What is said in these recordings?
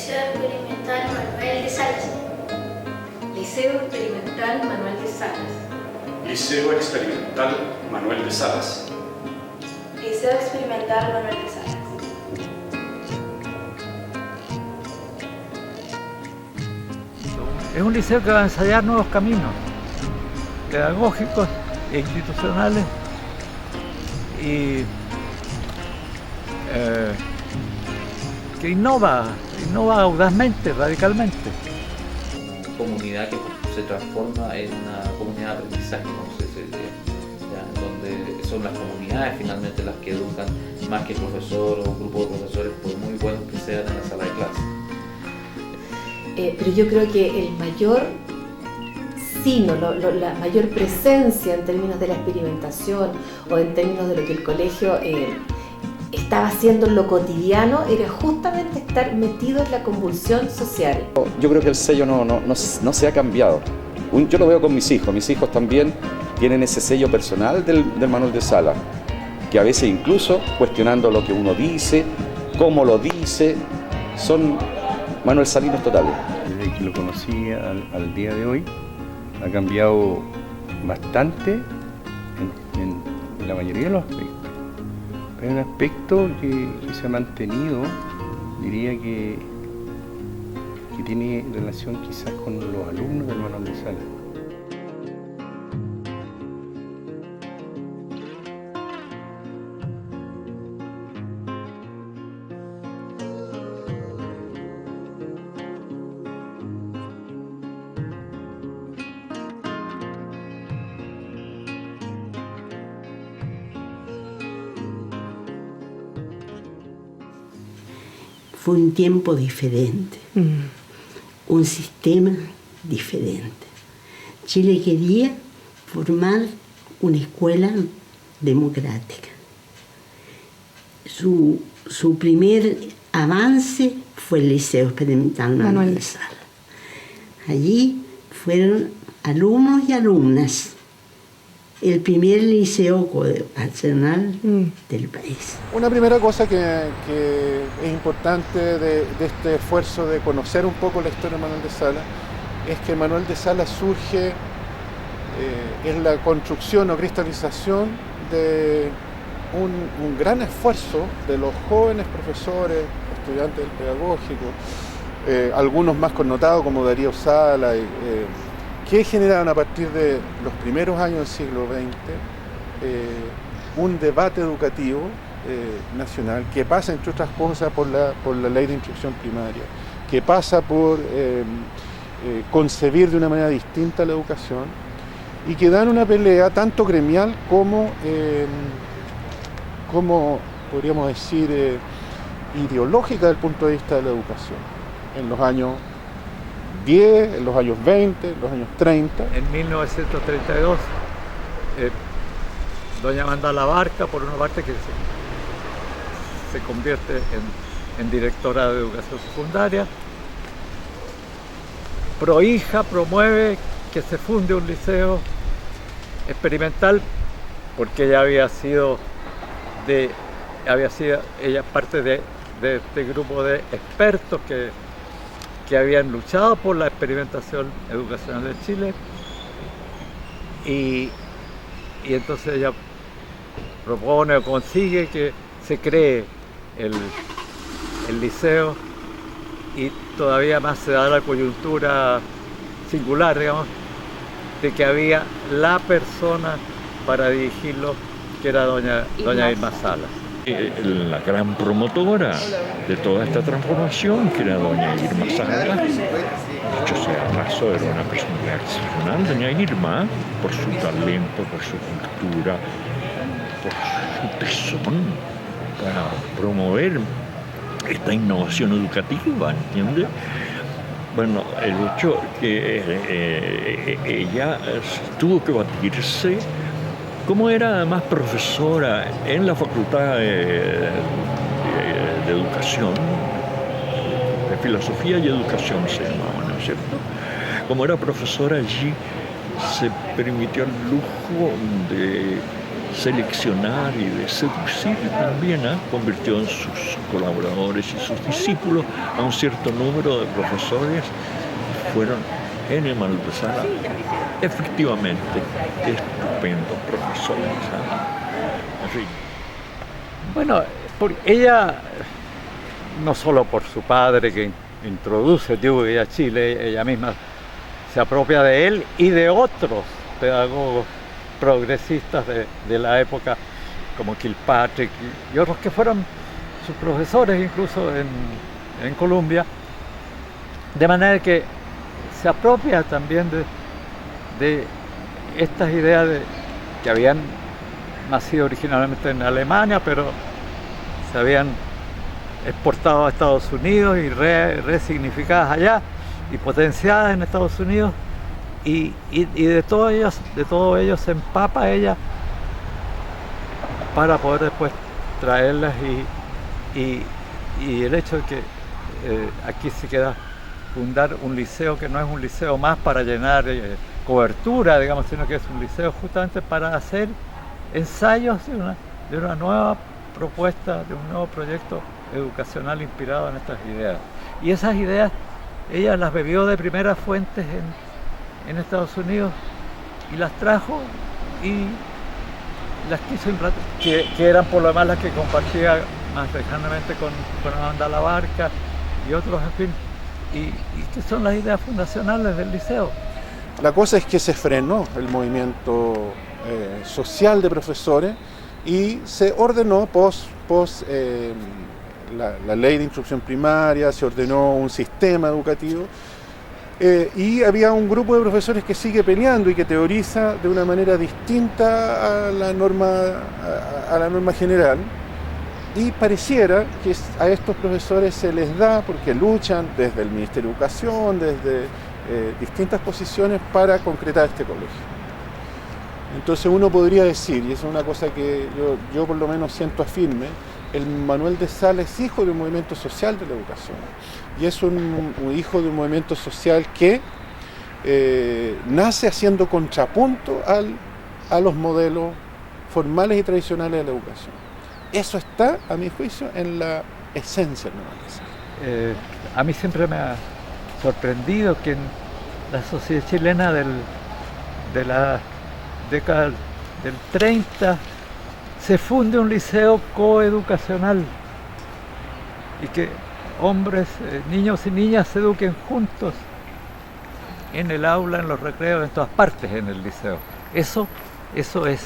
Liceo Experimental Manuel de Salas. Liceo Experimental Manuel de Salas. Liceo Experimental Manuel de Salas. Liceo Experimental Manuel de Salas. Es un liceo que va a ensayar nuevos caminos pedagógicos e institucionales y que innova audazmente, radicalmente. Comunidad que se transforma en una comunidad de aprendizaje, como se dice, donde son las comunidades finalmente las que educan más que el profesor o un grupo de profesores, por muy buenos que sean en la sala de clase. Pero yo creo que el mayor signo, la mayor presencia en términos de la experimentación o en términos de lo que el colegio estaba haciendo en lo cotidiano era justamente estar metido en la convulsión social. Yo creo que el sello no se ha cambiado. Yo lo veo con mis hijos también tienen ese sello personal del Manuel de Salas, que a veces incluso cuestionando lo que uno dice, cómo lo dice, son Manuel Salinos totales. Desde que lo conocí al día de hoy, ha cambiado bastante en la mayoría de los aspectos. Hay un aspecto que se ha mantenido, diría que tiene relación quizás con los alumnos del Manuel de Salas. Fue un tiempo diferente, un sistema diferente. Chile quería formar una escuela democrática. Su primer avance fue el Liceo Experimental Manuel de Salas. Allí fueron alumnos y alumnas, el primer liceo coeducacional del país. Una primera cosa que es importante de este esfuerzo de conocer un poco la historia de Manuel de Salas es que Manuel de Salas surge en la construcción o cristalización de un gran esfuerzo de los jóvenes profesores, estudiantes del pedagógico, algunos más connotados como Darío Sala, que generaron a partir de los primeros años del siglo XX un debate educativo nacional que pasa, entre otras cosas, por la ley de instrucción primaria, que pasa por concebir de una manera distinta la educación y que dan una pelea tanto gremial como podríamos decir, ideológica desde el punto de vista de la educación, en los años 10, en los años 20, en los años 30. En 1932, doña Amanda Labarca, por una parte, que se convierte en directora de educación secundaria, Prohija promueve que se funde un liceo experimental porque ella había sido ella parte de este grupo de expertos que habían luchado por la experimentación educacional de Chile y entonces ella propone o consigue que se cree el liceo y todavía más se da la coyuntura singular, digamos, de que había la persona para dirigirlo, que era doña Irma Salas. La gran promotora de toda esta transformación, que era doña Irma Salas, dicho sea de paso, era una persona excepcional, doña Irma, por su talento, por su cultura, por su tesón para promover esta innovación educativa, ¿entiendes? Bueno, el hecho que ella tuvo que batirse, como era además profesora en la Facultad de Educación, de Filosofía y Educación se llamaba, ¿no es cierto? Como era profesora allí, se permitió el lujo de seleccionar y de seducir también, convirtió en sus colaboradores y sus discípulos a un cierto número de profesores. Fueron en el Manuel de Salas efectivamente estupendos profesores. En fin. Bueno, ella, no solo por su padre que introduce Dewey a Chile, ella misma se apropia de él y de otros pedagogos progresistas de la época, como Kilpatrick y otros que fueron sus profesores incluso en Columbia, de manera que se apropia también de estas ideas que habían nacido originalmente en Alemania, pero se habían exportado a Estados Unidos y resignificadas allá y potenciadas en Estados Unidos, y de todo ello se empapa ella para poder después traerlas, y el hecho de que aquí se queda fundar un liceo que no es un liceo más para llenar cobertura, digamos, sino que es un liceo justamente para hacer ensayos de una nueva propuesta, de un nuevo proyecto educacional inspirado en estas ideas. Y esas ideas ella las bebió de primeras fuentes en Estados Unidos y las trajo y las quiso implantar, que eran por lo demás las que compartía más lejanamente con Amanda Labarca y otros, en fin, y que son las ideas fundacionales del liceo. La cosa es que se frenó el movimiento social de profesores y se ordenó la ley de instrucción primaria, se ordenó un sistema educativo, y había un grupo de profesores que sigue peleando y que teoriza de una manera distinta a la norma general, y pareciera que a estos profesores se les da, porque luchan desde el Ministerio de Educación, desde distintas posiciones para concretar este colegio. Entonces uno podría decir, y es una cosa que yo por lo menos siento firme, el Manuel de Salas es hijo de un movimiento social de la educación, y es un hijo de un movimiento social que nace haciendo contrapunto a los modelos formales y tradicionales de la educación. Eso está, a mi juicio, en la esencia del Manuel de Salas. A mí siempre me ha sorprendido que en la sociedad chilena de la década del 30 se funde un liceo coeducacional y que hombres, niños y niñas se eduquen juntos en el aula, en los recreos, en todas partes en el liceo. Eso es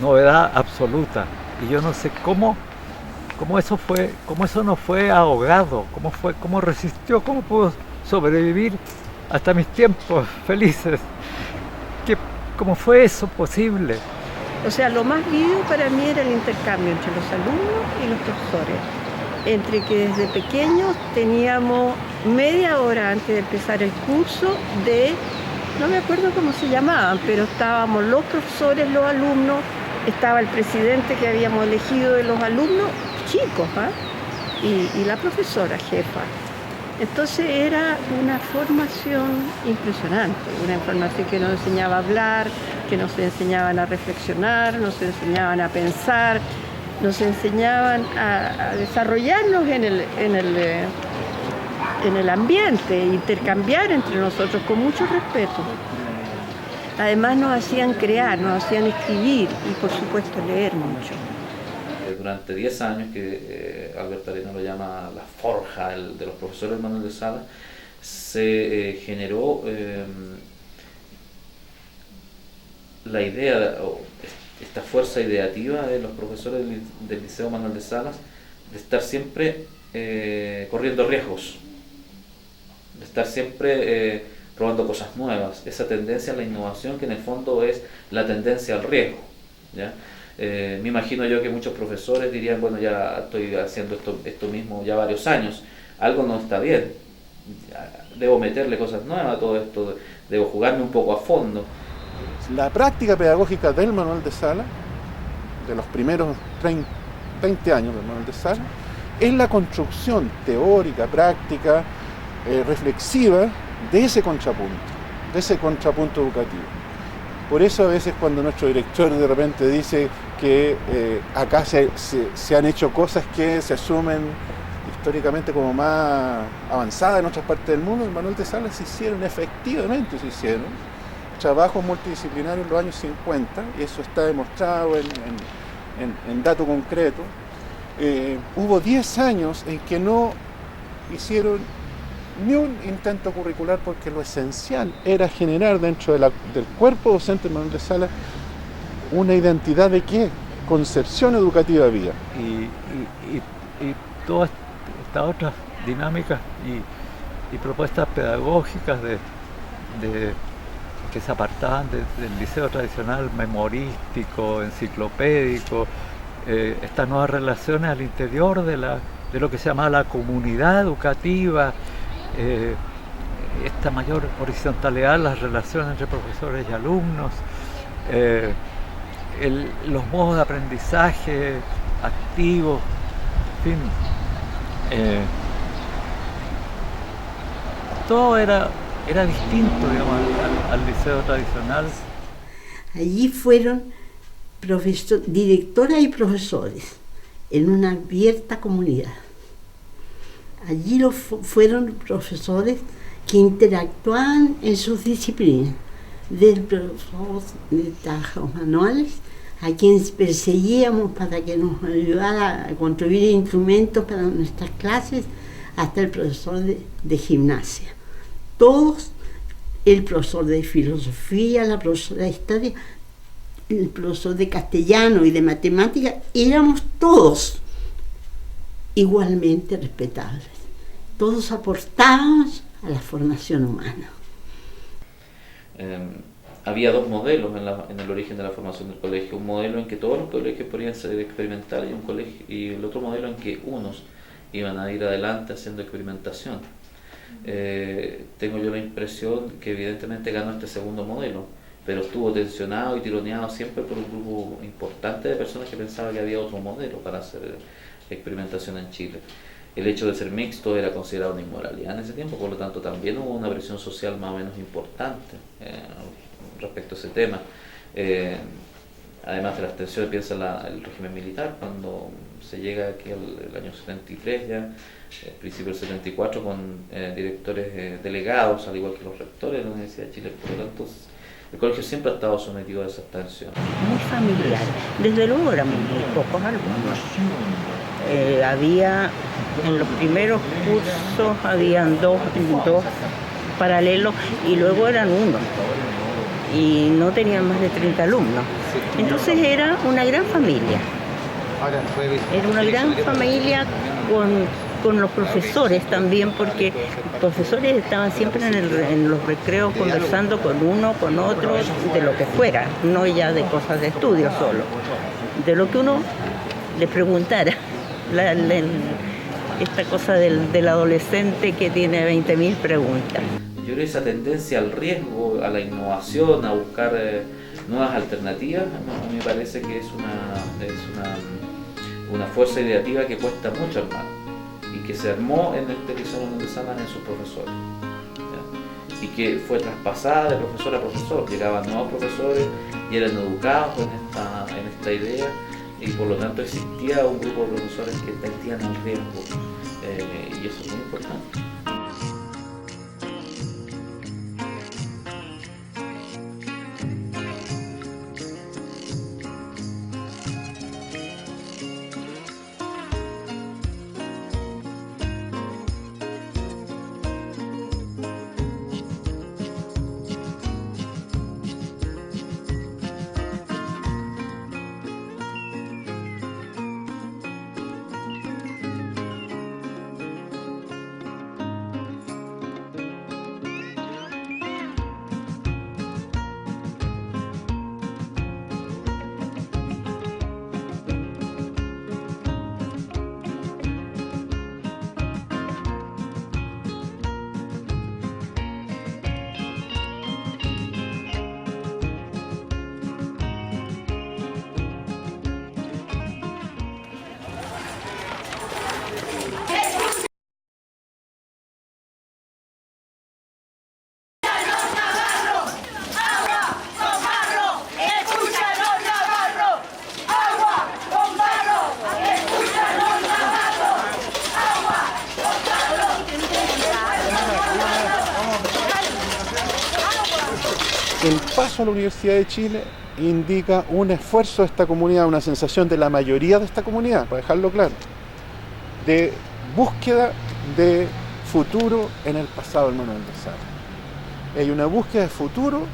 novedad absoluta, y yo no sé cómo eso no fue ahogado, cómo resistió, cómo pudo sobrevivir hasta mis tiempos felices. ¿Cómo fue eso posible? O sea, lo más vivo para mí era el intercambio entre los alumnos y los profesores. Entre que desde pequeños teníamos media hora antes de empezar el curso no me acuerdo cómo se llamaban, pero estábamos los profesores, los alumnos, estaba el presidente que habíamos elegido de los alumnos, chicos, y la profesora jefa. Entonces era una formación impresionante, una formación que nos enseñaba a hablar, que nos enseñaban a reflexionar, nos enseñaban a pensar, nos enseñaban a desarrollarnos en el ambiente, intercambiar entre nosotros con mucho respeto. Además nos hacían crear, nos hacían escribir y por supuesto leer mucho. Durante 10 años, que Alberto Arena lo llama la forja de los profesores Manuel de Salas, se generó la idea, esta fuerza ideativa de los profesores del Liceo Manuel de Salas, de estar siempre corriendo riesgos, de estar siempre probando cosas nuevas, esa tendencia a la innovación que en el fondo es la tendencia al riesgo, ¿ya? Me imagino yo que muchos profesores dirían, bueno, ya estoy haciendo esto mismo ya varios años, algo no está bien, debo meterle cosas nuevas a todo esto, debo jugarme un poco a fondo. La práctica pedagógica del Manuel de Salas, de los primeros 20 años del Manuel de Salas, es la construcción teórica, práctica, reflexiva de ese contrapunto educativo. Por eso a veces cuando nuestro director de repente dice que acá se han hecho cosas que se asumen históricamente como más avanzadas en otras partes del mundo, en Manuel de Salas se hicieron, efectivamente se hicieron, trabajos multidisciplinarios en los años 50, y eso está demostrado en dato concreto. Hubo 10 años en que no hicieron ni un intento curricular porque lo esencial era generar dentro del cuerpo docente de Manuel de Salas una identidad de qué concepción educativa había. Y todas estas otras dinámicas y propuestas pedagógicas que se apartaban del liceo tradicional memorístico, enciclopédico, estas nuevas relaciones al interior de lo que se llama la comunidad educativa, esta mayor horizontalidad, las relaciones entre profesores y alumnos, los modos de aprendizaje activos, en fin, todo era distinto, digamos, al liceo tradicional. Allí fueron directoras y profesores en una abierta comunidad. Allí fueron profesores que interactuaban en sus disciplinas, del profesor de trabajos manuales, a quien perseguíamos para que nos ayudara a construir instrumentos para nuestras clases, hasta el profesor de gimnasia. Todos, el profesor de filosofía, la profesora de historia, el profesor de castellano y de matemática, éramos todos igualmente respetables. Todos aportábamos a la formación humana. Había dos modelos en el origen de la formación del colegio. Un modelo en que todos los colegios podían ser experimentales y el otro modelo en que unos iban a ir adelante haciendo experimentación. Tengo yo la impresión que evidentemente ganó este segundo modelo, pero estuvo tensionado y tironeado siempre por un grupo importante de personas que pensaban que había otro modelo para hacer experimentación en Chile. El hecho de ser mixto era considerado una inmoralidad en ese tiempo, por lo tanto también hubo una presión social más o menos importante respecto a ese tema. Además de las tensiones, piensa el régimen militar, cuando se llega aquí el año 73 ya, principio del 74, con directores delegados, al igual que los rectores de la Universidad de Chile. Por lo tanto, el colegio siempre ha estado sometido a esas tensiones. Muy familiar. Desde luego éramos muy pocos alumnos. Había, en los primeros cursos, habían dos paralelos y luego eran uno. Y no tenían más de 30 alumnos. Entonces era una gran familia. Era una gran familia con los profesores también, porque los profesores estaban siempre en los recreos conversando con uno, con otro, de lo que fuera, no ya de cosas de estudio solo, de lo que uno les preguntara. Esta cosa del adolescente que tiene 20.000 preguntas. Yo creo que esa tendencia al riesgo, a la innovación, a buscar nuevas alternativas, me parece que es una fuerza ideativa que cuesta mucho armar y que se armó en este liceo Manuel de Salas en sus profesores, ¿ya? Y que fue traspasada de profesor a profesor. Llegaban nuevos profesores y eran educados en esta idea, y por lo tanto existía un grupo de profesores que entendían el riesgo, y eso es muy importante. el paso a la Universidad de Chile indica un esfuerzo de esta comunidad, una sensación de la mayoría de esta comunidad, para dejarlo claro, de búsqueda de futuro en el pasado del Manuel de Salas. Hay una búsqueda de futuro,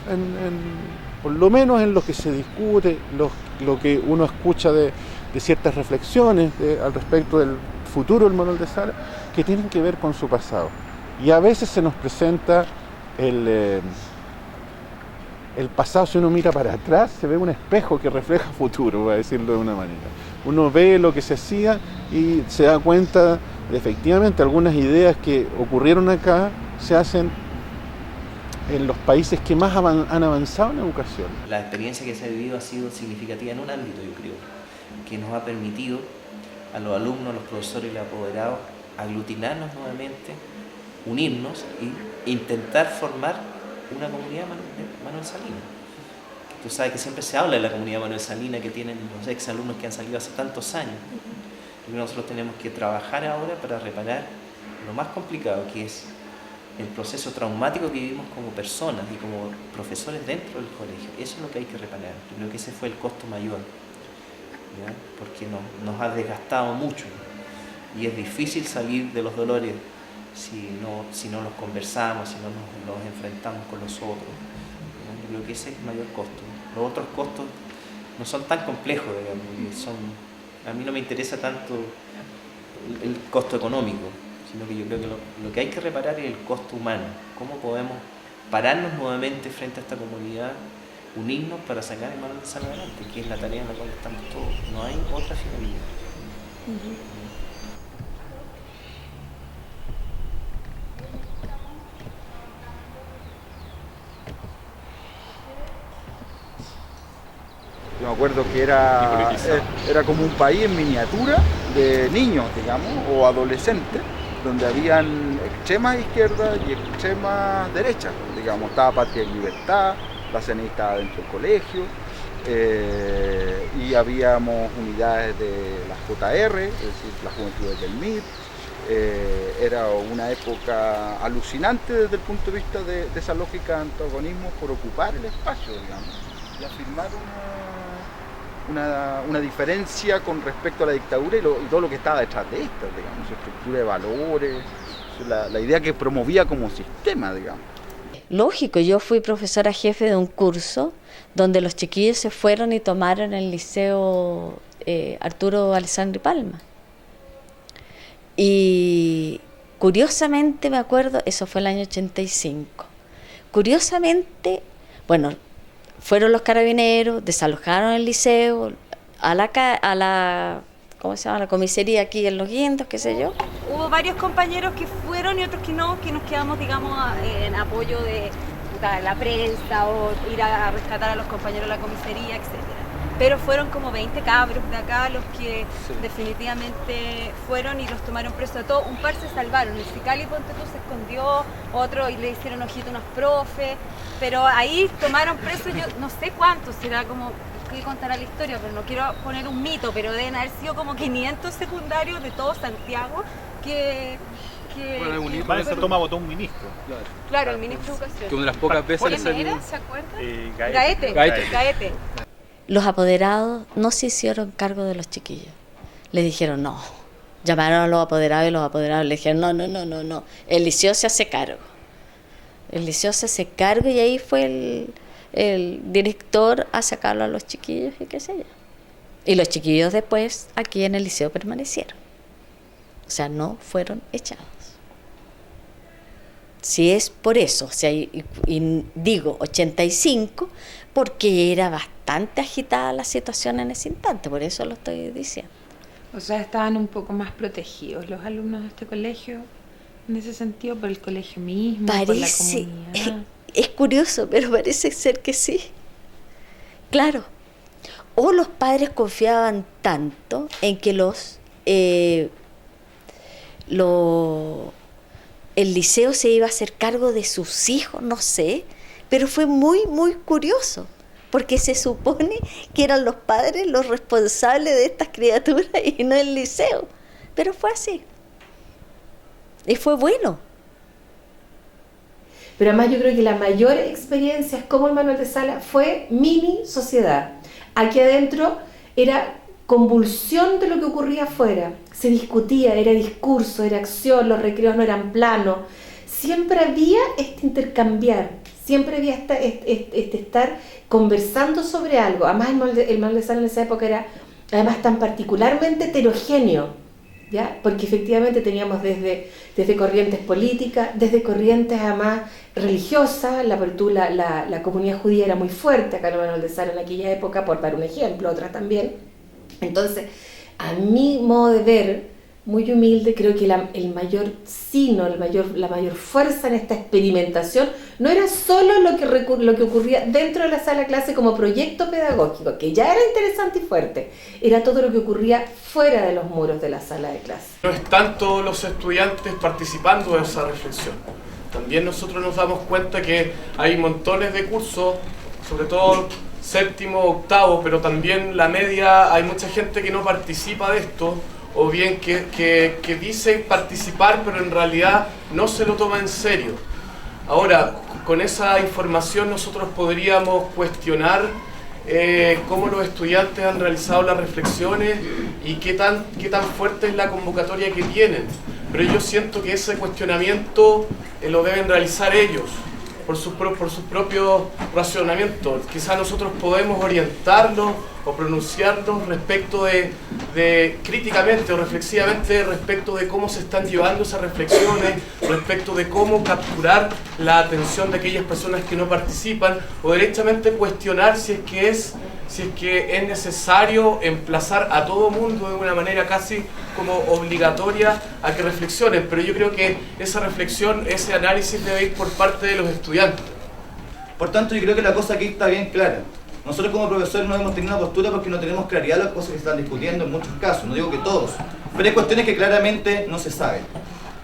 por lo menos en lo que se discute, lo que uno escucha de ciertas reflexiones al respecto del futuro del Manuel de Salas, que tienen que ver con su pasado. Y a veces se nos presenta el pasado. Si uno mira para atrás, se ve un espejo que refleja futuro, para decirlo de una manera. Uno ve lo que se hacía y se da cuenta de efectivamente algunas ideas que ocurrieron acá se hacen en los países que más han avanzado en educación. La experiencia que se ha vivido ha sido significativa en un ámbito, yo creo, que nos ha permitido a los alumnos, a los profesores y los apoderados aglutinarnos nuevamente, unirnos e intentar formar una comunidad Manuel Salinas. Tú sabes que siempre se habla de la comunidad Manuel Salinas que tienen los exalumnos que han salido hace tantos años. Y nosotros tenemos que trabajar ahora para reparar lo más complicado, que es el proceso traumático que vivimos como personas y como profesores dentro del colegio. Eso es lo que hay que reparar. Yo creo que ese fue el costo mayor, ¿ya? Porque nos ha desgastado mucho y es difícil salir de los dolores si no los conversamos, si no nos enfrentamos con los otros. Yo creo que ese es el mayor costo. Los otros costos no son tan complejos, digamos, a mí no me interesa tanto el costo económico, sino que yo creo que lo que hay que reparar es el costo humano. ¿Cómo podemos pararnos nuevamente frente a esta comunidad, unirnos para sacar el Manuel de Salas adelante, que es la tarea en la cual estamos todos? No hay otra finalidad. Yo me acuerdo que era como un país en miniatura de niños, digamos, o adolescentes, donde habían extrema izquierda y extrema derecha, digamos. Estaba Patria y Libertad, la CNI estaba dentro del colegio, y habíamos unidades de la JR, es decir, las Juventudes del MIR. Era una época alucinante desde el punto de vista de esa lógica de antagonismo por ocupar el espacio, digamos, y afirmar una diferencia con respecto a la dictadura y todo lo que estaba detrás de esta, digamos, su estructura de valores, la idea que promovía como sistema, digamos. Lógico, yo fui profesora jefe de un curso donde los chiquillos se fueron y tomaron el liceo Arturo Alessandri Palma. Y curiosamente me acuerdo, eso fue el año 85, curiosamente, bueno, fueron los carabineros, desalojaron el liceo, a la ¿cómo se llama? La comisaría aquí en Los Guindos, qué sé yo. Hubo varios compañeros que fueron y otros que no, que nos quedamos, digamos, en apoyo de la prensa o ir a rescatar a los compañeros de la comisaría, etc. Pero fueron como 20 cabros de acá los que definitivamente fueron y los tomaron presos a todos. Un par se salvaron, el Cicali Ponte tú se escondió, otro y le hicieron ojito a unos profes, pero ahí tomaron presos, yo no sé cuántos, será como, que contará la historia, pero no quiero poner un mito, pero deben haber sido como 500 secundarios de todo Santiago que Bueno, esa toma votó un ministro. Claro, el ministro de Educación. Que una de las pocas veces... ¿Quién era? ¿Se acuerdan? Gaete. Los apoderados no se hicieron cargo de los chiquillos. Le dijeron no. Llamaron a los apoderados y los apoderados le dijeron no. El liceo se hace cargo. El liceo se hace cargo y ahí fue el director a sacarlo a los chiquillos y qué sé yo. Y los chiquillos después aquí en el liceo permanecieron. O sea, no fueron echados. Si es por eso, o sea, y digo 85, porque era bastante agitada la situación en ese instante, por eso lo estoy diciendo. O sea, estaban un poco más protegidos los alumnos de este colegio, en ese sentido, por el colegio mismo, por la comunidad. Es curioso, pero parece ser que sí. Claro. O los padres confiaban tanto en que el liceo se iba a hacer cargo de sus hijos, no sé, pero fue muy, muy curioso, porque se supone que eran los padres los responsables de estas criaturas y no el liceo, pero fue así. Y fue bueno. pero además yo creo que la mayor experiencia es como el Manuel de Salas fue mini sociedad. Aquí adentro era convulsión de lo que ocurría afuera, se discutía, era discurso, era acción, los recreos no eran planos, siempre había este intercambiar, siempre había este estar conversando sobre algo. Además el Manuel de Salas en esa época era además tan particularmente heterogéneo, ¿ya? Porque efectivamente teníamos desde corrientes políticas, desde corrientes además religiosas, la comunidad judía era muy fuerte acá en Manuel de Salas en aquella época, por dar un ejemplo, otras también. Entonces, a mi modo de ver, muy humilde, creo que el mayor sino, la mayor fuerza en esta experimentación no era solo lo que ocurría dentro de la sala de clase como proyecto pedagógico, que ya era interesante y fuerte, era todo lo que ocurría fuera de los muros de la sala de clase. No están todos los estudiantes participando de esa reflexión. También nosotros nos damos cuenta que hay montones de cursos, sobre todo séptimo, octavo, pero también la media, hay mucha gente que no participa de esto, o bien que dice participar, pero en realidad no se lo toma en serio. Ahora, con esa información nosotros podríamos cuestionar cómo los estudiantes han realizado las reflexiones y qué tan fuerte es la convocatoria que tienen. Pero yo siento que ese cuestionamiento lo deben realizar ellos, por sus propios racionamientos. Quizás nosotros podemos orientarlos o pronunciarnos respecto de críticamente o reflexivamente respecto de cómo se están llevando esas reflexiones, respecto de cómo capturar la atención de aquellas personas que no participan, o derechamente cuestionar si es que es necesario emplazar a todo mundo de una manera casi como obligatoria a que reflexionen. Pero yo creo que esa reflexión, ese análisis debe ir por parte de los estudiantes. Por tanto, yo creo que la cosa aquí está bien clara. Nosotros como profesores no hemos tenido una postura porque no tenemos claridad de las cosas que se están discutiendo en muchos casos, no digo que todos, pero hay cuestiones que claramente no se saben.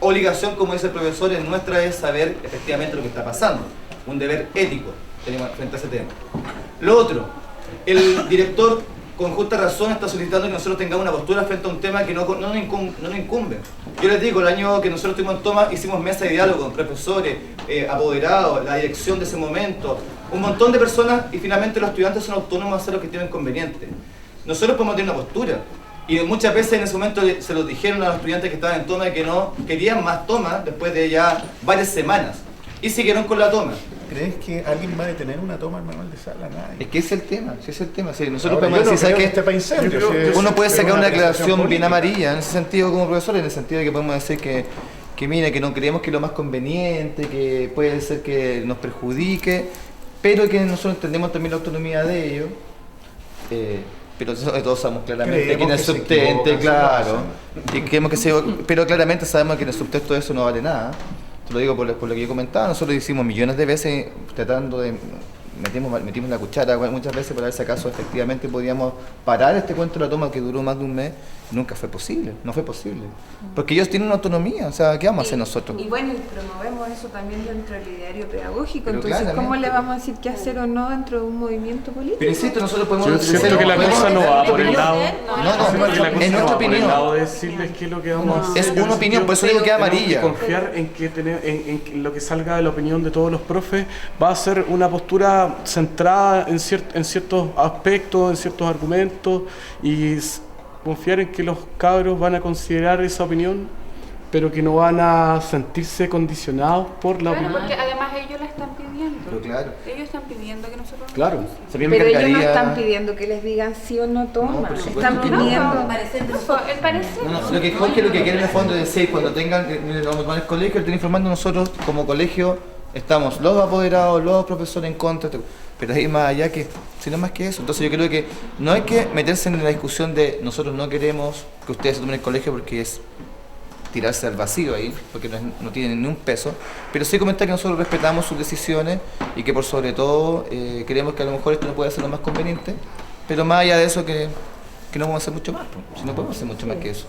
Obligación, como dice el profesor, es nuestra es saber efectivamente lo que está pasando, un deber ético tenemos frente a ese tema. Lo otro, el director con justa razón está solicitando que nosotros tengamos una postura frente a un tema que no nos incumbe. Yo les digo, el año que nosotros estuvimos en toma, hicimos mesa de diálogo con profesores, apoderados, la dirección de ese momento, un montón de personas, y finalmente los estudiantes son autónomos a hacer lo que tienen conveniente. Nosotros podemos tener una postura, y muchas veces en ese momento se los dijeron a los estudiantes que estaban en toma que no querían más toma después de ya varias semanas, y siguieron con la toma. ¿Crees que alguien va a detener una toma al Manuel de Salas? Nadie. Es que ese es el tema, sí, es el tema. Sí, nosotros Ahora, podemos decir que uno puede sacar una declaración bien amarilla en ese sentido como profesor, en el sentido de que podemos decir que mira, que no creemos que es lo más conveniente, que puede ser que nos perjudique, pero que nosotros entendemos también la autonomía de ellos, pero todos sabemos claramente que en el subtexto, claro, y creemos que pero claramente sabemos que en el subtexto de eso no vale nada. Te lo digo por lo que yo comentaba, nosotros hicimos millones de veces tratando de... Metimos la cuchara muchas veces para ver si acaso efectivamente podíamos parar este cuento de la toma que duró más de un mes. Nunca fue posible, no fue posible. Porque ellos tienen una autonomía, o sea, ¿qué vamos a hacer nosotros? Y bueno, promovemos eso también dentro del ideario pedagógico, Pero entonces ¿cómo le vamos a decir qué hacer o no dentro de un movimiento político? Pero insisto, nosotros podemos... Yo siento que la cosa no va por el lado... No, es nuestra opinión. De decirles qué es lo que vamos a hacer. Es una opinión, por eso digo que es amarilla. Tenemos que confiar en lo que salga de la opinión de todos los profes va a ser una postura centrada en ciertos aspectos, en ciertos argumentos, y confiar en que los cabros van a considerar esa opinión, pero que no van a sentirse condicionados por la opinión. Porque además ellos la están pidiendo. Pero claro. Ellos están pidiendo que nosotros... Claro. Pero ellos no están pidiendo que les digan sí o no toma. Están pidiendo... El parecer. Lo que Jorge lo que quiere en el fondo es decir, cuando tengan el colegio, estén informando nosotros como colegio, estamos los apoderados, los profesores en contra, pero hay más allá que, sino más que eso. Entonces yo creo que no hay que meterse en la discusión de nosotros no queremos que ustedes se tomen el colegio porque es tirarse al vacío ahí, porque no tienen ni un peso, pero sí comentar que nosotros respetamos sus decisiones y que por sobre todo creemos que a lo mejor esto no puede ser lo más conveniente, pero más allá de eso que no vamos a hacer mucho más, si no podemos hacer mucho más que eso.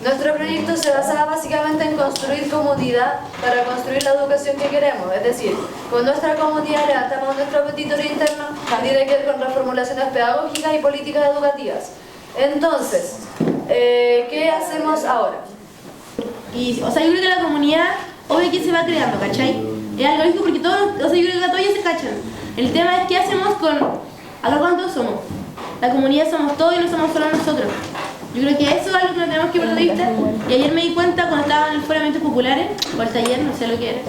Nuestro proyecto se basaba básicamente en construir comunidad para construir la educación que queremos, es decir, con nuestra comunidad levantamos nuestro petitorio interno que tiene que ver con reformulaciones pedagógicas y políticas educativas. Entonces, ¿qué hacemos ahora? O sea, yo creo que la comunidad, obvio que se va creando, ¿cachai? es algo lógico porque todos, o sea, yo creo que todos ya se cachan. El tema es qué hacemos con, acá cuántos somos. La comunidad somos todos y no somos solo nosotros. Yo creo que eso es algo que no tenemos que perder de vista. Y ayer me di cuenta cuando estaba en el Foro de Eventos Populares, o el taller, no sé lo que era,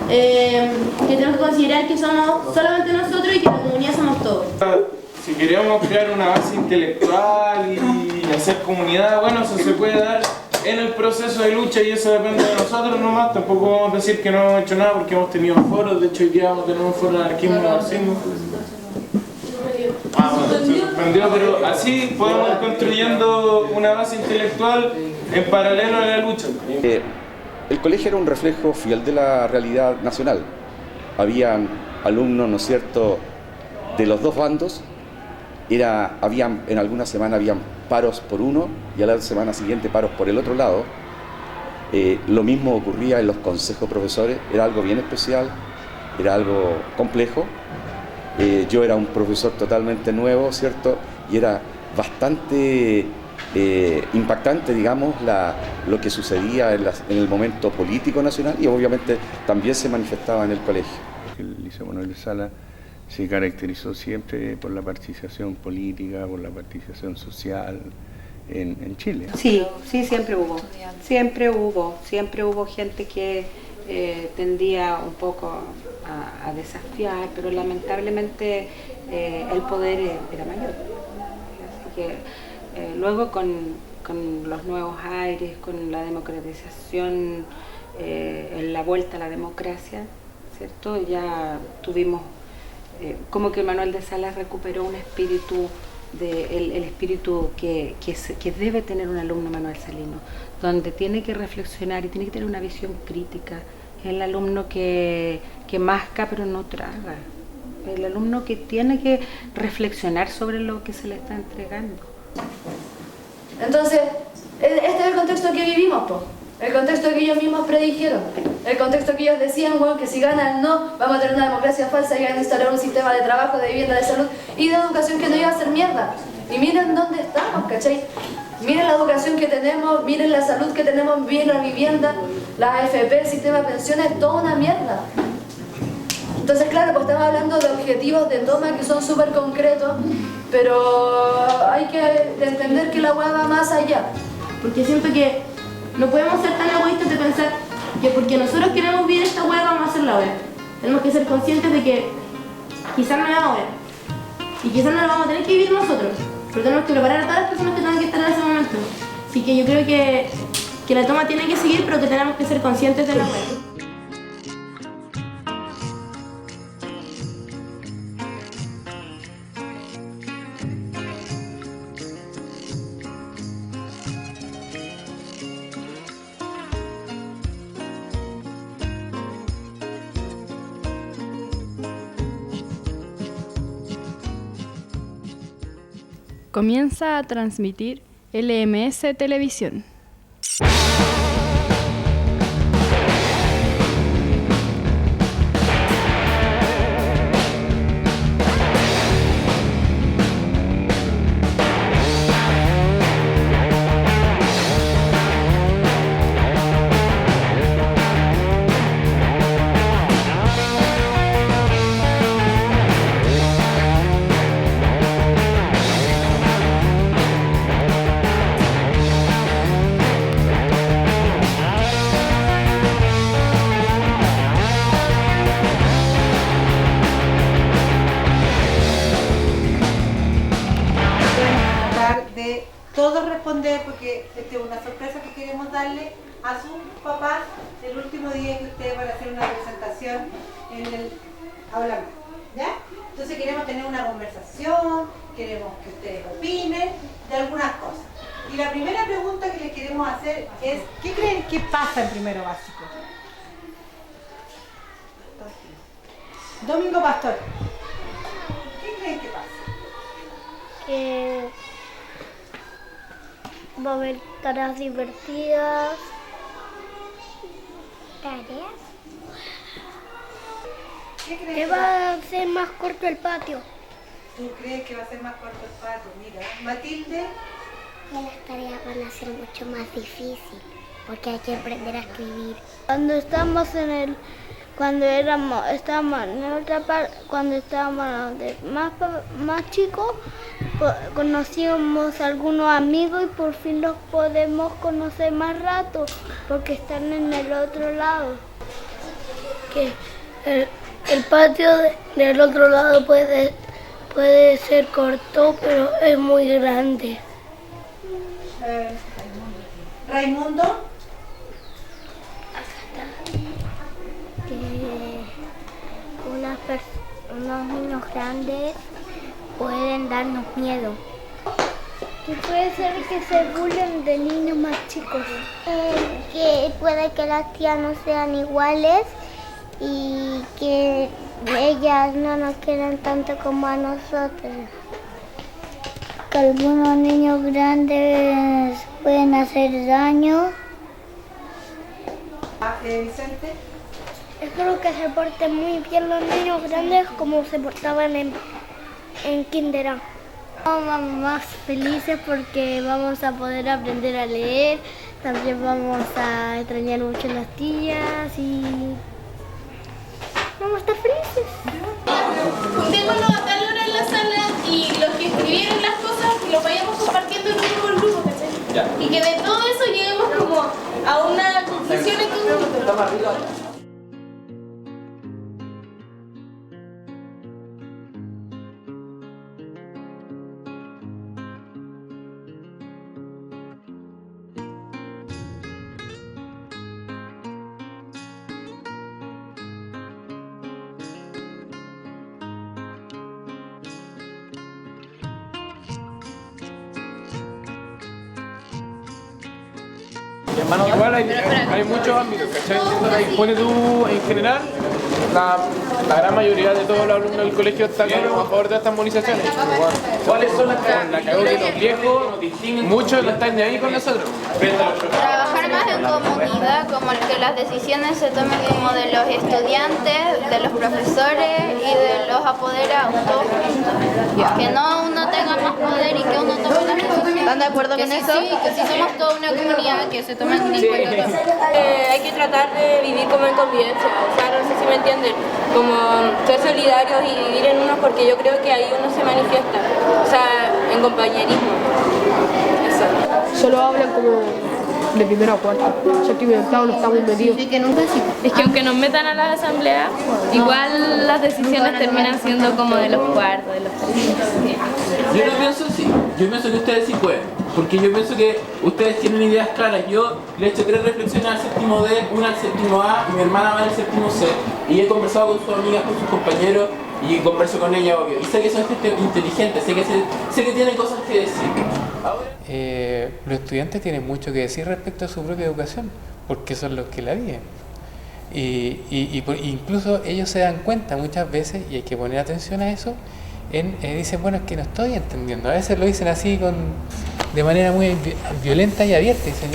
que tenemos que considerar que somos solamente nosotros y que la comunidad somos todos. Si queremos crear una base intelectual y hacer comunidad, bueno, eso se puede dar en el proceso de lucha y eso depende de nosotros nomás. Tampoco vamos a decir que no hemos hecho nada porque hemos tenido foros. De hecho hoy día vamos a tener un foro de anarquismo y marxismo. Bueno, se suspendió, pero así podemos ir construyendo una base intelectual en paralelo a la lucha. El colegio era un reflejo fiel de la realidad nacional. Habían alumnos, ¿no es cierto?, de los dos bandos. En algunas semanas habían paros por uno y a la semana siguiente paros por el otro lado. Lo mismo ocurría en los consejos profesores. Era algo bien especial, era algo complejo. Yo era un profesor totalmente nuevo, ¿cierto? Y era bastante impactante, digamos, lo que sucedía en el momento político nacional y obviamente también se manifestaba en el colegio. El Liceo Manuel de Salas se caracterizó siempre por la participación política, por la participación social en Chile. Sí, siempre hubo. Siempre hubo gente que tendía un poco a desafiar, pero lamentablemente el poder era mayor. Así que luego con los nuevos aires, con la democratización, la vuelta a la democracia, ¿cierto? Ya tuvimos como que Manuel de Salas recuperó un espíritu, el espíritu que debe tener un alumno Manuel Salino, donde tiene que reflexionar y tiene que tener una visión crítica. Es el alumno que masca pero no traga, el alumno que tiene que reflexionar sobre lo que se le está entregando. Entonces, este es el contexto que vivimos, po. El contexto que ellos mismos predijeron, el contexto que ellos decían, bueno, que si gana el no, vamos a tener una democracia falsa y van a instalar un sistema de trabajo, de vivienda, de salud y de educación que no iba a ser mierda. Y miren dónde estamos, ¿cachai? Miren la educación que tenemos, miren la salud que tenemos, miren la vivienda, la AFP, el sistema de pensiones, toda una mierda. Entonces, claro, pues estamos hablando de objetivos de toma que son súper concretos, pero hay que entender que la hueá va más allá. Porque siento que no podemos ser tan egoístas de pensar que porque nosotros queremos vivir esta hueá vamos a hacerla ahora. Tenemos que ser conscientes de que quizás no es ahora. Y quizás no lo vamos a tener que vivir nosotros. Pero tenemos que preparar a todas las personas que tengan que estar en ese momento. Así que yo creo que la toma tiene que seguir, pero que tenemos que ser conscientes de la hueá. Comienza a transmitir LMS Televisión. Todos responder, porque esta es una sorpresa que queremos darle a sus papás el último día que ustedes van a hacer una presentación en el aula, ¿ya? Entonces queremos tener una conversación, queremos que ustedes opinen de algunas cosas. Y la primera pregunta que les queremos hacer es, ¿qué creen que pasa en primero básico? Domingo Pastor, ¿qué creen que pasa? Que va a haber tareas divertidas. ¿Tareas? Que va a ser más corto el patio. ¿Tú crees que va a ser más corto el patio? Mira, Matilde. Las tareas van a ser mucho más difíciles. porque hay que aprender a escribir. Cuando estábamos más chicos, conocíamos a algunos amigos y por fin los podemos conocer más rato porque están en el otro lado. Que el patio del otro lado puede ser corto, pero es muy grande. Raimundo. Unos niños grandes pueden darnos miedo. Que puede ser que se burlen de niños más chicos. Que puede que las tías no sean iguales y que ellas no nos quieren tanto como a nosotros. Que algunos niños grandes pueden hacer daño. Vicente. Espero que se porten muy bien los niños grandes como se portaban en Kinder A. Vamos más felices porque vamos a poder aprender a leer, también vamos a extrañar mucho a las tías y vamos a estar felices. Juntémonos a tal hora en la sala y los que escribieron las cosas los vayamos compartiendo en un mismo grupo, ¿cachai? Y que de todo eso lleguemos como a una conclusión en conjunto. Igual hay muchos ámbitos, ¿cachai? Pone tú en general, la gran mayoría de todos los alumnos del colegio están a favor de estas movilizaciones. ¿Cuáles son las que la cagó de los viejos? Muchos no están ni ahí con nosotros. Trabajar más en comunidad, como que las decisiones se tomen como de los estudiantes, de los profesores y de los apoderados, todos juntos. Que no uno tenga más poder y que uno tome las decisiones. ¿Están de acuerdo con eso? Sí, que si somos toda una comunidad, que se tomen en cuenta todo. Hay que tratar de vivir como en convivencia, o sea, no sé si me entienden, como ser solidarios y vivir en uno, porque yo creo que ahí uno se manifiesta, o sea, en compañerismo. Eso. Solo hablan como de primero a cuarto, séptimo y octavo no estamos metidos. Es que aunque nos metan a las asambleas, igual las decisiones terminan siendo como de los cuartos, de los terceros. Yo no pienso así, yo pienso que ustedes sí pueden, porque yo pienso que ustedes tienen ideas claras. Yo le he hecho 3 reflexiones al séptimo D, una al séptimo A y mi hermana va al séptimo C, y he conversado con sus amigas, con sus compañeros y converso con ella, obvio, y sé que son gente inteligente, sé que tienen cosas que decir. Los estudiantes tienen mucho que decir respecto a su propia educación, porque son los que la viven. Incluso ellos se dan cuenta muchas veces, y hay que poner atención a eso, dicen, bueno, es que no estoy entendiendo. A veces lo dicen así de manera muy violenta y abierta, dicen,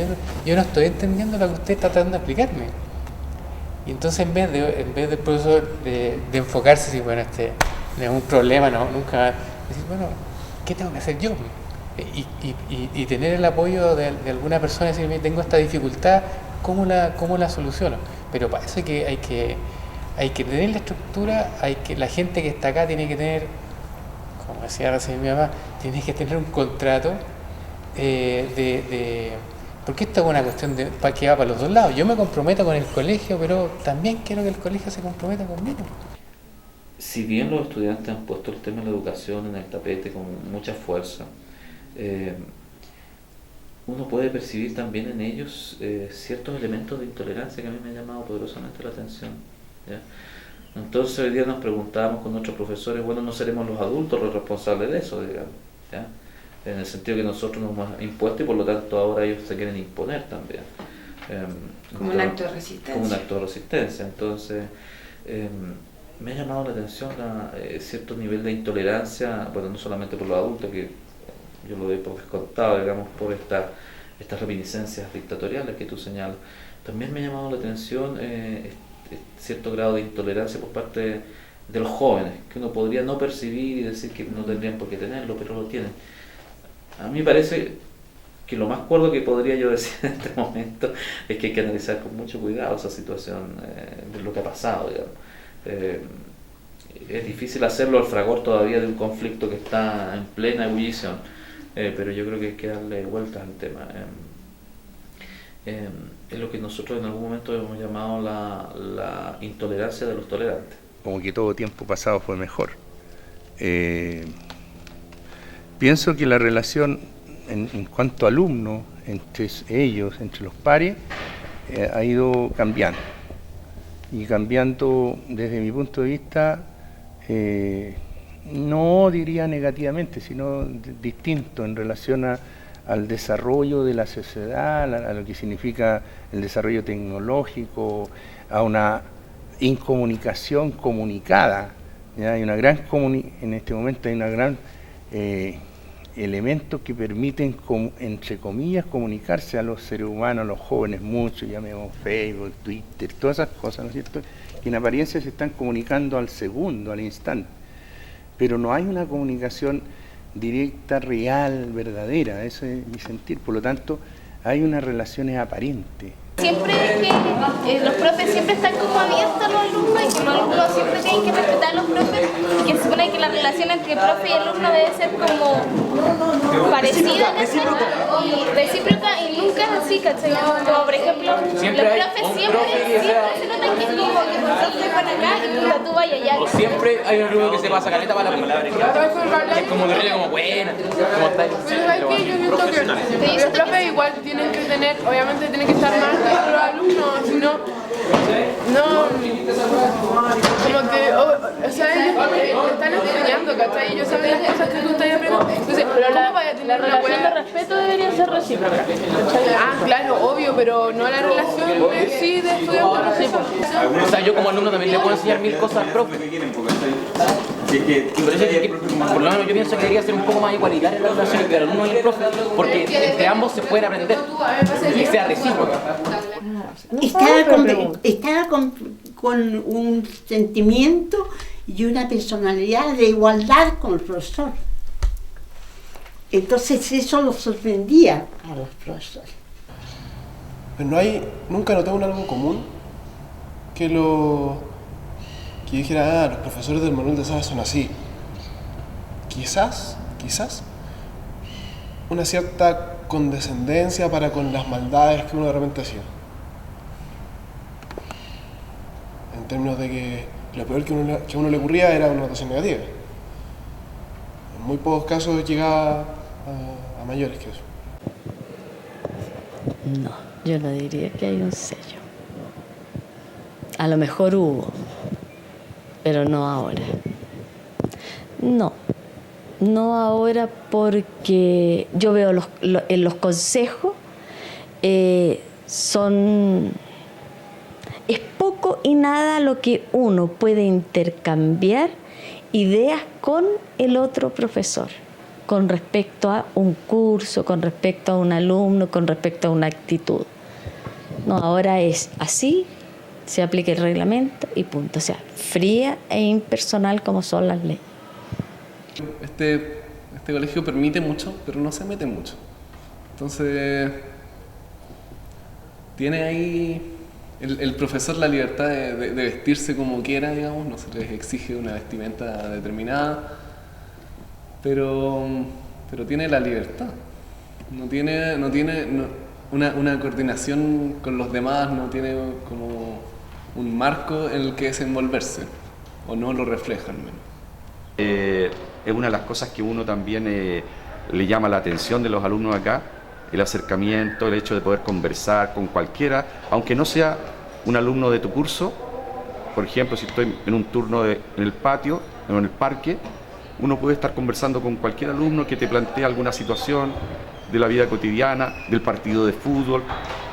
yo no estoy entendiendo lo que usted está tratando de explicarme. Y entonces en vez del profesor de enfocarse, si bueno, no es un problema, nunca decir, bueno, ¿qué tengo que hacer yo? Y tener el apoyo de alguna persona, decir, tengo esta dificultad, ¿cómo la soluciono? Pero para eso hay que tener la estructura, la gente que está acá tiene que tener, como decía recién mi mamá, tiene que tener un contrato porque esto es una cuestión que va para los dos lados. Yo me comprometo con el colegio, pero también quiero que el colegio se comprometa conmigo. Si bien los estudiantes han puesto el tema de la educación en el tapete con mucha fuerza, uno puede percibir también en ellos ciertos elementos de intolerancia que a mí me ha llamado poderosamente la atención, ¿ya? Entonces hoy día nos preguntábamos con nuestros profesores, bueno, no seremos los adultos los responsables de eso, digamos, ¿ya? En el sentido que nosotros nos hemos impuesto y por lo tanto ahora ellos se quieren imponer también. Como un acto de resistencia. Como un acto de resistencia. Entonces, me ha llamado la atención cierto nivel de intolerancia, bueno, no solamente por los adultos, que yo lo doy por descontado, digamos, por estas reminiscencias dictatoriales que tú señalas. También me ha llamado la atención cierto grado de intolerancia por parte de los jóvenes, que uno podría no percibir y decir que no tendrían por qué tenerlo, pero lo tienen. A mí me parece que lo más cuerdo que podría yo decir en este momento es que hay que analizar con mucho cuidado esa situación de lo que ha pasado, digamos. Es difícil hacerlo al fragor todavía de un conflicto que está en plena ebullición, pero yo creo que hay que darle vueltas al tema. Es lo que nosotros en algún momento hemos llamado la intolerancia de los tolerantes. Como que todo tiempo pasado fue mejor. Pienso que la relación en cuanto a alumnos, entre ellos, entre los pares, ha ido cambiando. Y cambiando desde mi punto de vista, no diría negativamente, sino distinto en relación al desarrollo de la sociedad, a lo que significa el desarrollo tecnológico, a una incomunicación comunicada. ¿Ya? Hay una gran en este momento hay una gran elementos que permiten, entre comillas, comunicarse a los seres humanos, a los jóvenes mucho, llamemos Facebook, Twitter, todas esas cosas, ¿no es cierto?, que en apariencia se están comunicando al segundo, al instante, pero no hay una comunicación directa, real, verdadera, ese es mi sentir, por lo tanto hay unas relaciones aparentes. Siempre que los profes siempre están como abiertos a los alumnos y que los alumnos siempre tienen que respetar a los profes, que se supone que la relación entre profe y alumno debe ser como parecida, y recíproca, y nunca es así, ¿cachai? Como por ejemplo, siempre los profes siempre se notan que es como que nosotros van acá y tú vayas allá. O siempre hay un alumno que se pasa caleta para la palabra. Es como que ríe como buena, como tal. Los profes igual tienen que tener, obviamente tienen que estar más que los alumnos, si no, como que, o sea, ellos te están enseñando, ¿cachai? Ellos saben las cosas que tú estás aprendiendo. Entonces, ¿cómo vaya a tener la relación de respeto debería ser recíproca? Ah, claro, obvio, pero no la relación sí de estudiante. O sea, yo como alumno también le puedo enseñar 1000 cosas al profe. Y por eso es que, por lo menos yo pienso que debería ser un poco más igualitaria la relación entre el alumno y el profe, porque entre ambos se puede aprender y que sea recíproca. Estaba con un sentimiento y una personalidad de igualdad con el profesor. Entonces eso lo sorprendía a los profesores. Pero nunca noté algo común que dijera, los profesores del manual de Sala son así. Quizás una cierta condescendencia para con las maldades que uno de repente hacía. En términos de que lo peor que a uno le ocurría era una notación negativa. En muy pocos casos llegaba a mayores que eso. No, yo no diría que hay un sello. A lo mejor hubo, pero no ahora. No ahora, porque yo veo en los consejos es poco y nada lo que uno puede intercambiar ideas con el otro profesor, con respecto a un curso, con respecto a un alumno, con respecto a una actitud. No, ahora es así, se aplica el reglamento y punto. O sea, fría e impersonal como son las leyes. Este colegio permite mucho, pero no se mete mucho. Entonces, tiene ahí el profesor la libertad de vestirse como quiera, digamos, no se les exige una vestimenta determinada, pero tiene la libertad. No tiene una coordinación con los demás, no tiene como un marco en el que desenvolverse, o no lo refleja al menos. Es una de las cosas que uno también le llama la atención de los alumnos acá, el acercamiento, el hecho de poder conversar con cualquiera, aunque no sea un alumno de tu curso. Por ejemplo, si estoy en un turno en el patio o en el parque, uno puede estar conversando con cualquier alumno que te plantee alguna situación de la vida cotidiana, del partido de fútbol,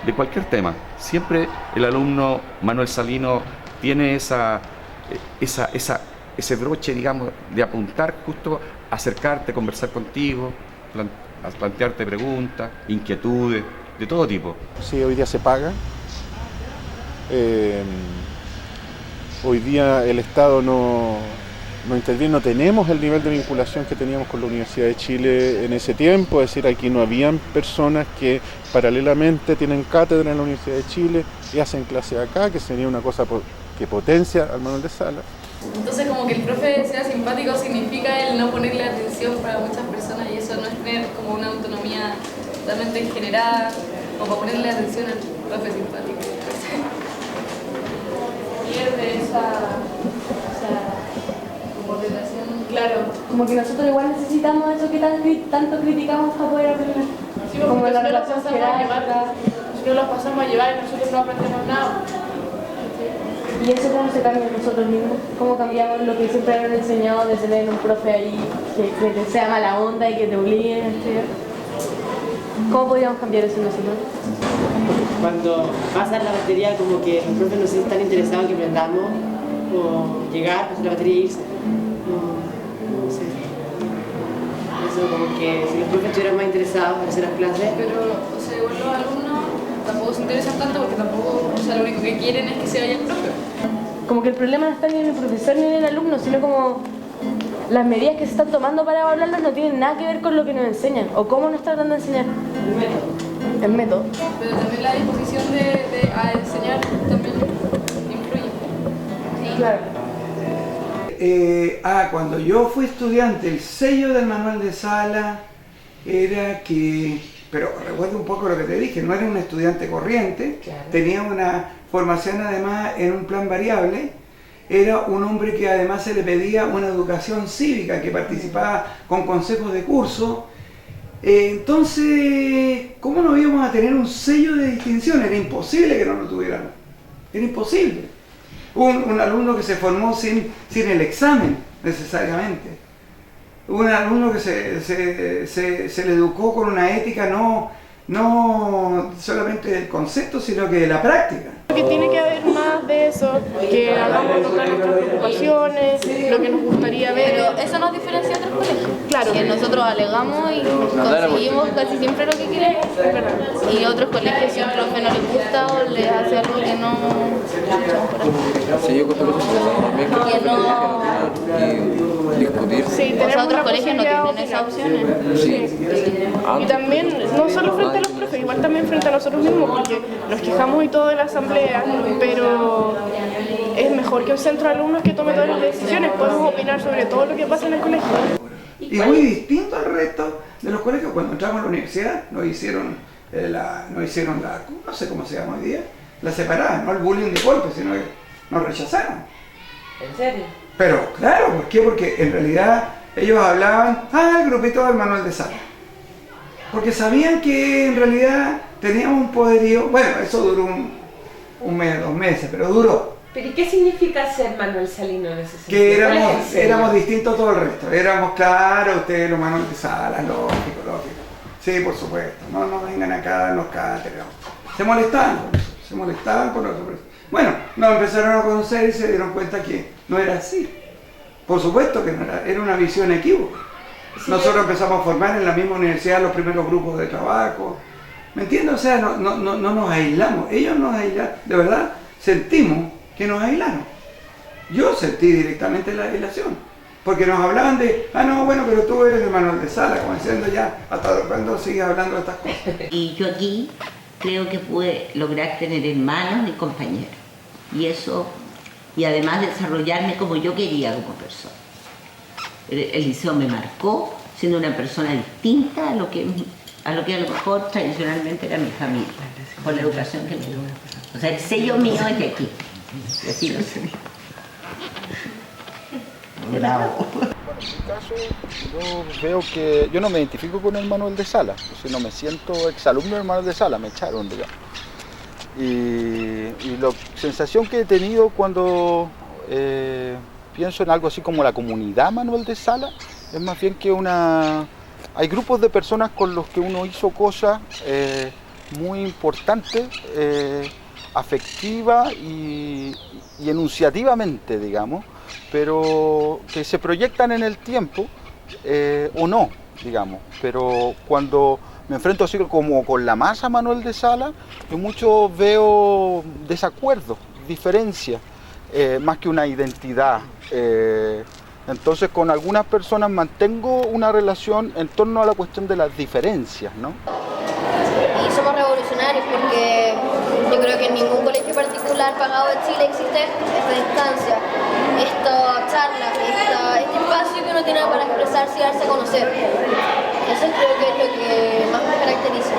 de cualquier tema. Siempre el alumno Manuel Salino tiene ese broche, digamos, de apuntar justo, acercarte, conversar contigo, plantearte preguntas, inquietudes, de todo tipo. Sí, hoy día se paga. Hoy día el Estado no no interviene, no tenemos el nivel de vinculación que teníamos con la Universidad de Chile en ese tiempo, es decir, aquí no habían personas que paralelamente tienen cátedra en la Universidad de Chile y hacen clase acá, que sería una cosa que potencia al Manuel de Salas. Entonces como que el profe sea simpático significa el no ponerle atención para muchas personas y eso no es tener como una autonomía totalmente generada o para ponerle atención al profe simpático. Pierde esa como relación. Claro, como que nosotros igual necesitamos eso que tanto criticamos para poder aprender. Sí, como la relación jerárquica. Nosotros los pasamos a llevar y nosotros no aprendemos nada. ¿Y eso cómo se cambia nosotros mismos? ¿Cómo cambiamos lo que siempre nos han enseñado de tener un profe ahí que te sea mala onda y que te obligue a estudiar? ¿Cómo podríamos cambiar eso nosotros? Cuando pasa la batería, como que el profe no se está interesado en que aprendamos, o llegar, pasar la batería e irse. No sé. Eso como que si los profes estuvieran más interesados en hacer las clases. Pero, o sea, igual los alumnos tampoco se interesan tanto porque tampoco, o sea, lo único que quieren es que se vaya el profe. Como que el problema no está ni en el profesor ni en el alumno, sino como las medidas que se están tomando para evaluarlos no tienen nada que ver con lo que nos enseñan o cómo nos están dando a enseñar. El método. Pero también la disposición a enseñar también influye. Sí. Claro. Cuando yo fui estudiante, el sello del Manuel de Salas era que, pero recuerdo un poco lo que te dije, no era un estudiante corriente, claro. Tenía una formación además en un plan variable, era un hombre que además se le pedía una educación cívica, que participaba con consejos de curso. Entonces, ¿cómo no íbamos a tener un sello de distinción? Era imposible que no lo tuviéramos, era imposible. Un alumno que se formó sin el examen, necesariamente. Un alumno que se le educó con una ética no solamente del concepto, sino que de la práctica. Que tiene que haber más de eso, que hagamos notar nuestras preocupaciones, lo que nos gustaría ver. Pero eso nos diferencia de otros colegios. Claro. Que nosotros alegamos y conseguimos casi siempre lo que queremos. Y otros colegios, si a un profe no les gusta o les hace algo que no... Sí, yo creo que no... discutir. Sí, tenemos otros colegios no tienen esas opciones. Sí. Y también, no solo frente a los profes, igual también frente a nosotros mismos, porque nos quejamos y todo en la asamblea, pero es mejor que un centro de alumnos que tome todas las decisiones, podemos opinar sobre todo lo que pasa en el colegio. Y muy distinto al resto de los colegios. Cuando entramos a la universidad nos hicieron no sé cómo se llama hoy día, la separaban, no el bullying de golpe, sino que nos rechazaron. ¿En serio? Pero claro, ¿por qué? Porque en realidad ellos hablaban, el grupito del Manuel de Salas. Porque sabían que en realidad teníamos un poderío, bueno, eso duró un mes, 2 meses, pero duró. ¿Pero y qué significa ser Manuel Salino en ese sentido? Que éramos distintos a todo el resto, éramos, claro, ustedes los Manuel de Salas, lógico. Sí, por supuesto, no vengan acá a darnos cátedra. Se molestaban con eso. Bueno, nos empezaron a conocer y se dieron cuenta que no era así. Por supuesto que no era una visión equívoca. Nosotros empezamos a formar en la misma universidad los primeros grupos de trabajo. ¿Me entiendes? O sea, no nos aislamos. Ellos nos aislaron. De verdad, sentimos que nos aislaron. Yo sentí directamente la aislación. Porque nos hablaban de, no, bueno, pero tú eres de Manuel de Salas, como diciendo ya, hasta cuando sigues hablando de estas cosas. Y yo aquí creo que pude lograr tener hermanos y compañeros. Y eso, y además desarrollarme como yo quería como persona. El liceo me marcó siendo una persona distinta a lo que a lo mejor tradicionalmente era mi familia, por la educación que me dio. O sea, el sello mío es de aquí. Y así lo sé. Bravo. Bueno, en mi caso, yo veo que yo no me identifico con el Manuel de Salas, o sea, no me siento exalumno del Manuel de Salas, me echaron, digamos. Y la sensación que he tenido cuando pienso en algo así como la comunidad Manuel de Salas, es más bien que hay grupos de personas con los que uno hizo cosas muy importantes, afectiva y enunciativamente, digamos, pero que se proyectan en el tiempo o no, digamos. Pero cuando me enfrento así como con la masa Manuel de Salas, yo mucho veo desacuerdos, diferencias, más que una identidad Entonces con algunas personas mantengo una relación en torno a la cuestión de las diferencias, ¿no? Y somos revolucionarios porque yo creo que en ningún colegio particular pagado de Chile existe esta instancia, esta charla, este espacio que uno tiene para expresarse y darse a conocer. Eso creo que es lo que más nos caracteriza.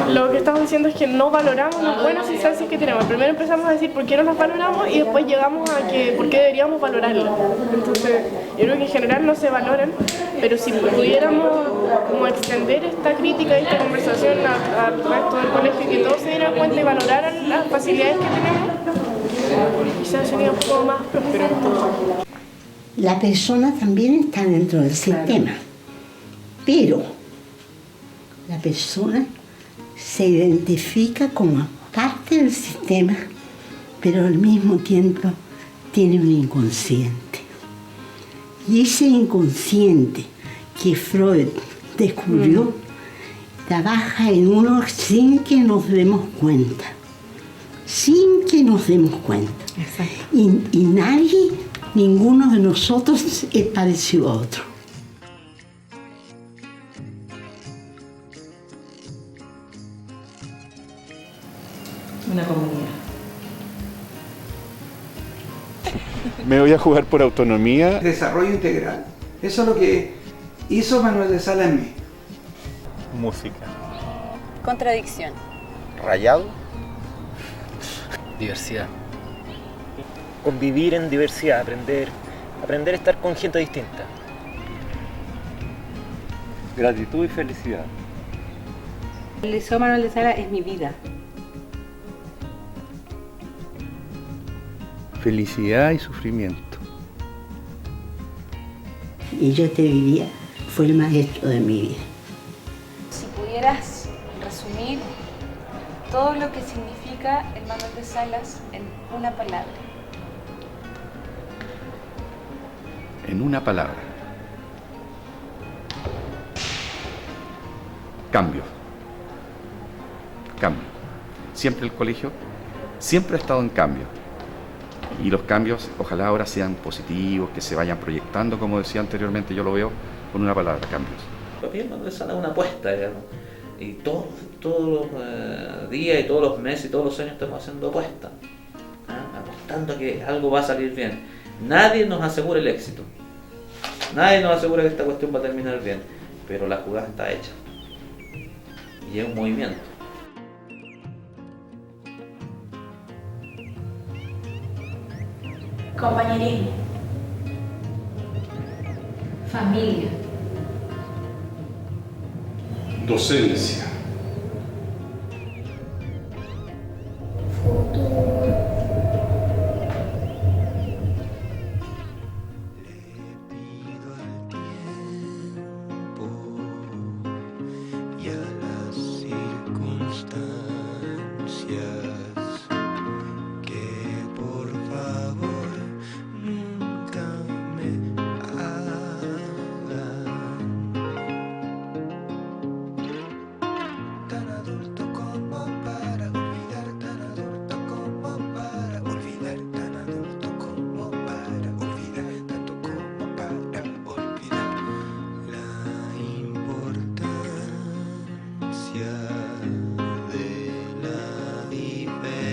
Lo que estamos diciendo es que no valoramos las buenas instancias que tenemos. Primero empezamos a decir por qué no las valoramos y después llegamos a que por qué deberíamos valorarlas. Entonces, yo creo que en general no se valoran, pero si pudiéramos como extender esta crítica y esta conversación al resto del colegio y que todos se dieran cuenta y valoraran las facilidades que tenemos, quizás sería un poco más próspero todo. La persona también está dentro del sistema, pero la persona se identifica como parte del sistema, pero al mismo tiempo tiene un inconsciente. Y ese inconsciente que Freud descubrió trabaja en uno sin que nos demos cuenta. Sin que nos demos cuenta. Y nadie, ninguno de nosotros es parecido a otro. Una comunidad. Me voy a jugar por autonomía. Desarrollo integral. Eso es lo que hizo Manuel de Salas en mí. Música. Contradicción. Rayado. Diversidad. Convivir en diversidad, aprender a estar con gente distinta. Gratitud y felicidad. El Liceo Manuel de Salas es mi vida. Felicidad y sufrimiento. Y yo te diría, fue el maestro de mi vida. Si pudieras resumir todo lo que significa el Manuel de Salas en una palabra. En una palabra. Cambio. Cambio. Siempre el colegio, siempre ha estado en cambio. Y los cambios, ojalá ahora sean positivos, que se vayan proyectando, como decía anteriormente, yo lo veo con una palabra, cambios. Para mí Manuel de Salas es una apuesta, digamos. Y todos los días y todos los meses y todos los años estamos haciendo apuestas. Apostando a que algo va a salir bien. Nadie nos asegura el éxito. Nadie nos asegura que esta cuestión va a terminar bien. Pero la jugada está hecha. Y es un movimiento. Compañerismo. Familia. Docencia. De la diferencia.